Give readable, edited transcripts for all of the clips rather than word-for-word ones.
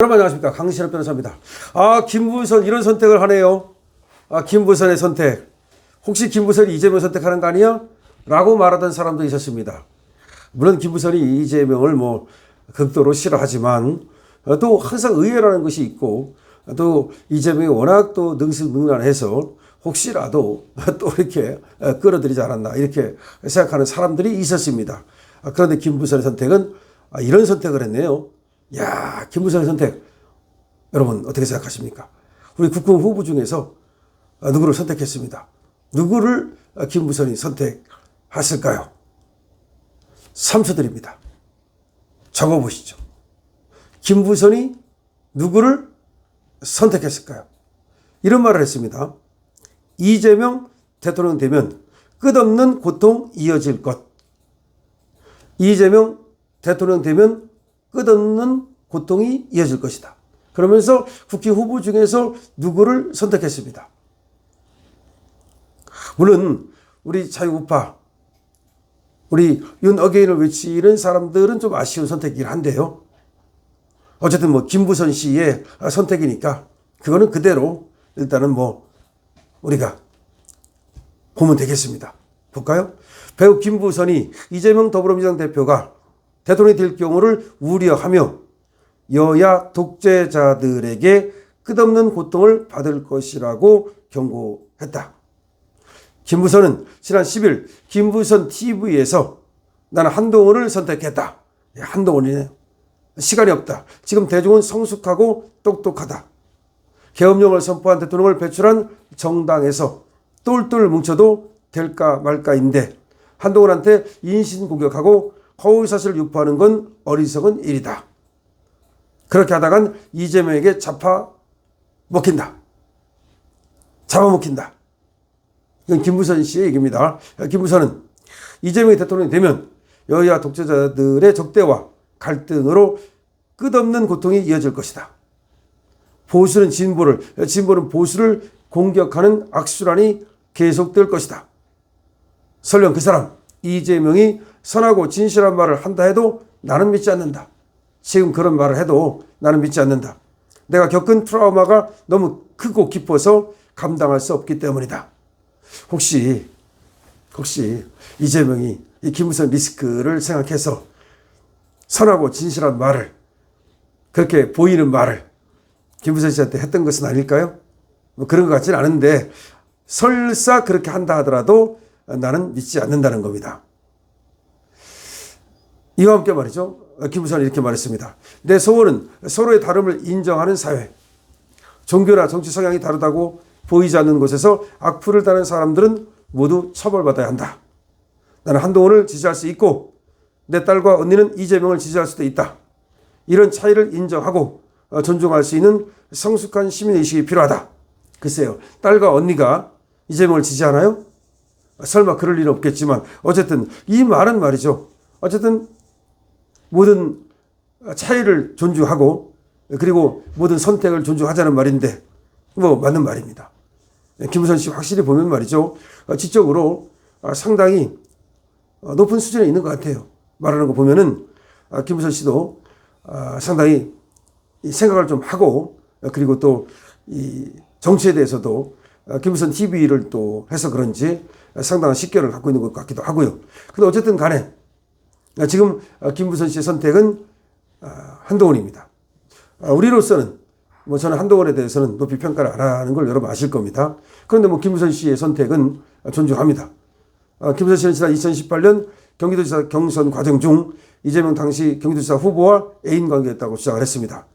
여러분 안녕하십니까, 강신업 변호사입니다. 김부선 이런 선택을 하네요. 김부선의 선택, 혹시 김부선이 이재명 선택하는 거 아니야? 라고 말하던 사람도 있었습니다. 물론 김부선이 이재명을 극도로 싫어하지만 또 항상 의외라는 것이 있고, 또 이재명이 워낙 또 능수능란해서 혹시라도 또 이렇게 끌어들이지 않았나 이렇게 생각하는 사람들이 있었습니다. 그런데 김부선의 선택은 이런 선택을 했네요. 야, 김부선의 선택, 여러분 어떻게 생각하십니까? 우리 국회의원 후보 중에서 누구를 선택했습니다. 누구를 김부선이 선택했을까요? 3초 드립니다. 적어보시죠. 김부선이 누구를 선택했을까요? 이런 말을 했습니다. 이재명 대통령 되면 끝없는 고통 이어질 것. 이재명 대통령 되면 끝없는 고통이 이어질 것이다. 그러면서 국회 후보 중에서 누구를 선택했습니다. 물론 우리 자유우파, 우리 윤 어게인을 외치는 사람들은 좀 아쉬운 선택이긴 한데요. 어쨌든 김부선 씨의 선택이니까 그거는 그대로 일단은 우리가 보면 되겠습니다. 볼까요? 배우 김부선이 이재명 더불어민주당 대표가 대통령이 될 경우를 우려하며 여야 독재자들에게 끝없는 고통을 받을 것이라고 경고했다. 김부선은 지난 10일 김부선 TV에서 나는 한동훈을 선택했다. 한동훈이네요. 시간이 없다. 지금 대중은 성숙하고 똑똑하다. 계엄령을 선포한 대통령을 배출한 정당에서 똘똘 뭉쳐도 될까 말까인데 한동훈한테 인신공격하고 허위사실을 유포하는 건 어리석은 일이다. 그렇게 하다간 이재명에게 잡아먹힌다. 잡아먹힌다. 이건 김부선 씨의 얘기입니다. 김부선은 이재명이 대통령이 되면 여야 독재자들의 적대와 갈등으로 끝없는 고통이 이어질 것이다. 보수는 진보를, 진보는 보수를 공격하는 악순환이 계속될 것이다. 설령 그 사람 이재명이 선하고 진실한 말을 한다 해도 나는 믿지 않는다. 지금 그런 말을 해도 나는 믿지 않는다. 내가 겪은 트라우마가 너무 크고 깊어서 감당할 수 없기 때문이다. 혹시 이재명이 이 김부선 리스크를 생각해서 선하고 진실한 말을, 그렇게 보이는 말을 김부선 씨한테 했던 것은 아닐까요? 그런 것 같지는 않은데 설사 그렇게 한다 하더라도 나는 믿지 않는다는 겁니다. 이와 함께 말이죠. 김부선이 이렇게 말했습니다. 내 소원은 서로의 다름을 인정하는 사회. 종교나 정치 성향이 다르다고 보이지 않는 곳에서 악플을 다는 사람들은 모두 처벌받아야 한다. 나는 한동훈을 지지할 수 있고 내 딸과 언니는 이재명을 지지할 수도 있다. 이런 차이를 인정하고 존중할 수 있는 성숙한 시민의식이 필요하다. 글쎄요, 딸과 언니가 이재명을 지지하나요? 설마 그럴 일은 없겠지만 어쨌든 이 말은 말이죠. 어쨌든 모든 차이를 존중하고 그리고 모든 선택을 존중하자는 말인데 맞는 말입니다. 김부선 씨 확실히 보면 말이죠. 지적으로 상당히 높은 수준에 있는 것 같아요. 말하는 거 보면은 김부선 씨도 상당히 생각을 좀 하고 그리고 또 이 정치에 대해서도 김부선 TV를 또 해서 그런지 상당한 식견을 갖고 있는 것 같기도 하고요. 근데 어쨌든 간에 지금 김부선 씨의 선택은 한동훈입니다. 우리로서는 저는 한동훈에 대해서는 높이 평가를 안 하는 걸 여러분 아실 겁니다. 그런데 김부선 씨의 선택은 존중합니다. 김부선 씨는 지난 2018년 경기도지사 경선 과정 중 이재명 당시 경기도지사 후보와 애인 관계였다고 주장을 했습니다.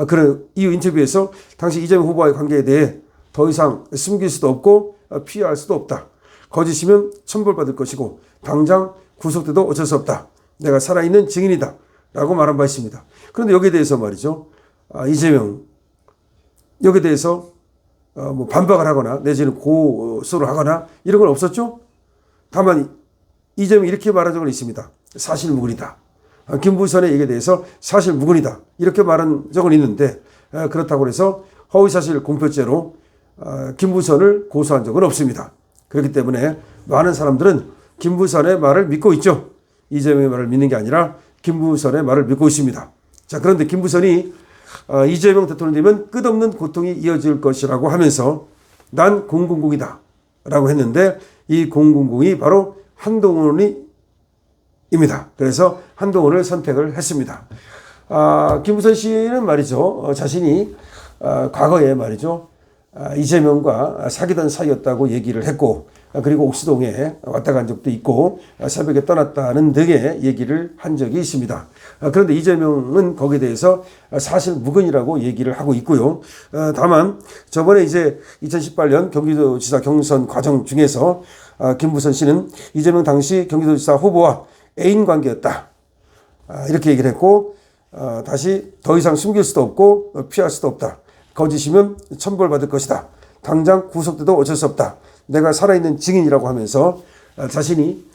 그런 이후 인터뷰에서 당시 이재명 후보와의 관계에 대해 더 이상 숨길 수도 없고 피할 수도 없다. 거짓이면 처벌받을 것이고 당장 구속돼도 어쩔 수 없다. 내가 살아있는 증인이다. 라고 말한 바 있습니다. 그런데 여기에 대해서 말이죠. 이재명 여기에 대해서 반박을 하거나 내지는 고소를 하거나 이런 건 없었죠. 다만 이재명이 이렇게 말한 적은 있습니다. 사실무근이다. 김부선의 얘기에 대해서 사실무근이다. 이렇게 말한 적은 있는데 그렇다고 해서 허위사실 공표죄로 김부선을 고소한 적은 없습니다. 그렇기 때문에 많은 사람들은 김부선의 말을 믿고 있죠. 이재명의 말을 믿는 게 아니라 김부선의 말을 믿고 있습니다. 자, 그런데 김부선이 이재명 대통령 되면 끝없는 고통이 이어질 것이라고 하면서 난 000이다 라고 했는데 이 000이 바로 한동훈입니다. 그래서 한동훈을 선택을 했습니다. 김부선 씨는 말이죠. 자신이 과거에 말이죠. 이재명과 사귀던 사이였다고 얘기를 했고 그리고 옥수동에 왔다 간 적도 있고 새벽에 떠났다는 등의 얘기를 한 적이 있습니다. 그런데 이재명은 거기에 대해서 사실 무근이라고 얘기를 하고 있고요. 다만 저번에 이제 2018년 경기도지사 경선 과정 중에서 김부선 씨는 이재명 당시 경기도지사 후보와 애인 관계였다. 이렇게 얘기를 했고 다시 더 이상 숨길 수도 없고 피할 수도 없다. 거짓이면 천벌받을 것이다. 당장 구속돼도 어쩔 수 없다. 내가 살아있는 증인이라고 하면서 자신이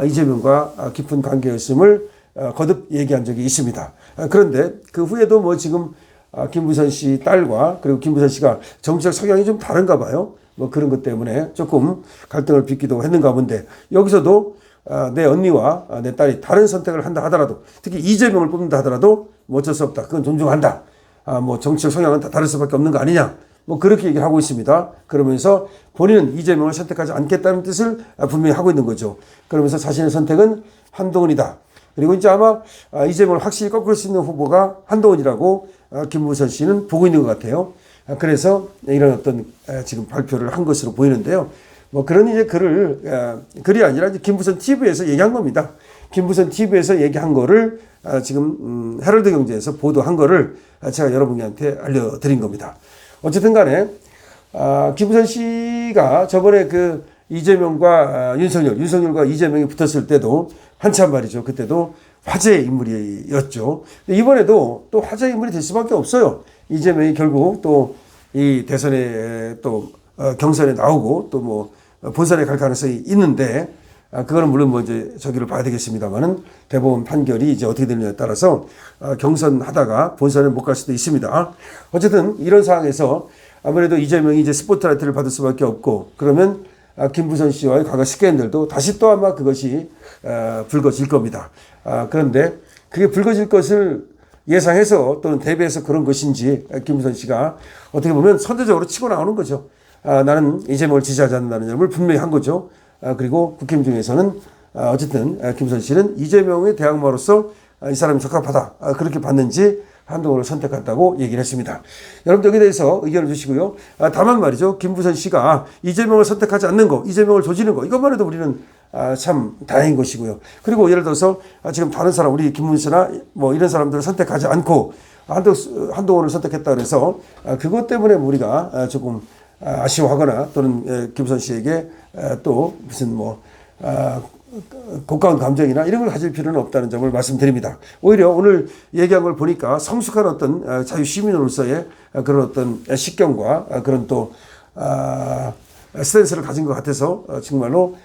이재명과 깊은 관계였음을 거듭 얘기한 적이 있습니다. 그런데 그 후에도 뭐 지금 김부선 씨 딸과 그리고 김부선 씨가 정치적 성향이 좀 다른가 봐요. 뭐 그런 것 때문에 조금 갈등을 빚기도 했는가 본데 여기서도 내 언니와 내 딸이 다른 선택을 한다 하더라도 특히 이재명을 뽑는다 하더라도 뭐 어쩔 수 없다. 그건 존중한다. 뭐 정치적 성향은 다 다를 수밖에 없는 거 아니냐. 뭐 그렇게 얘기를 하고 있습니다. 그러면서 본인은 이재명을 선택하지 않겠다는 뜻을 분명히 하고 있는 거죠. 그러면서 자신의 선택은 한동훈이다. 그리고 이제 아마 이재명을 확실히 꺾을 수 있는 후보가 한동훈이라고 김부선 씨는 보고 있는 것 같아요. 그래서 이런 어떤 지금 발표를 한 것으로 보이는데요. 뭐 그런 이제 글이 아니라 이제 김부선 TV에서 얘기한 겁니다. 김부선 TV에서 얘기한 거를 지금 헤럴드 경제에서 보도한 거를 제가 여러분한테 알려드린 겁니다. 어쨌든 간에 김부선 씨가 저번에 그 이재명과 윤석열과 이재명이 붙었을 때도 한참 말이죠. 그때도 화제의 인물이었죠. 근데 이번에도 또 화제의 인물이 될 수밖에 없어요. 이재명이 결국 또 이 대선에 또 경선에 나오고 또 뭐 본선에 갈 가능성이 있는데 그거는 물론 뭐 이제 저기를 봐야 되겠습니다만은 대법원 판결이 이제 어떻게 되느냐에 따라서 경선하다가 본선에 못 갈 수도 있습니다. 어쨌든 이런 상황에서 아무래도 이재명이 이제 스포트라이트를 받을 수밖에 없고 그러면 김부선 씨와의 과거 스캔들도 다시 또 아마 그것이 불거질 겁니다. 그런데 그게 불거질 것을 예상해서 또는 대비해서 그런 것인지 김부선 씨가 어떻게 보면 선제적으로 치고 나오는 거죠. 나는 이재명을 지지하지 않는다는 점을 분명히 한 거죠. 그리고 국힘 중에서는 어쨌든 김부선 씨는 이재명의 대항마로서 이 사람이 적합하다. 그렇게 봤는지 한동훈을 선택했다고 얘기를 했습니다. 여러분들 여기에 대해서 의견을 주시고요. 다만 말이죠. 김부선 씨가 이재명을 선택하지 않는 거, 이재명을 조지는 거 이것만 해도 우리는 참 다행인 것이고요. 그리고 예를 들어서 지금 다른 사람 우리 김문수나 뭐 이런 사람들을 선택하지 않고 한동훈을 선택했다 그래서 그것 때문에 우리가 조금 아쉬워하거나 또는 김부선 씨에게 또 무슨 뭐 고가운 감정이나 이런 걸 가질 필요는 없다는 점을 말씀드립니다. 오히려 오늘 얘기한 걸 보니까 성숙한 어떤 자유시민으로서의 그런 어떤 식견과 그런 또 스탠스를 가진 것 같아서 정말로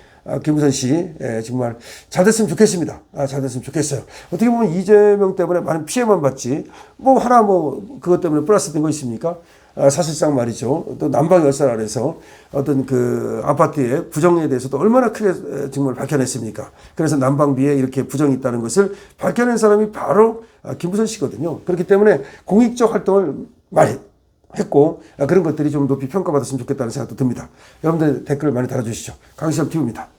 김부선 씨 정말 잘 됐으면 좋겠습니다. 잘 됐으면 좋겠어요. 어떻게 보면 이재명 때문에 많은 피해만 받지 뭐 하나 뭐 그것 때문에 플러스 된 거 있습니까? 사실상 말이죠. 또 난방열살 아래서 어떤 그 아파트의 부정에 대해서도 얼마나 크게 정말 밝혀냈습니까? 그래서 난방비에 이렇게 부정이 있다는 것을 밝혀낸 사람이 바로 김부선 씨거든요. 그렇기 때문에 공익적 활동을 많이 했고 그런 것들이 좀 높이 평가받았으면 좋겠다는 생각도 듭니다. 여러분들 댓글 많이 달아주시죠. 강시엽 TV입니다.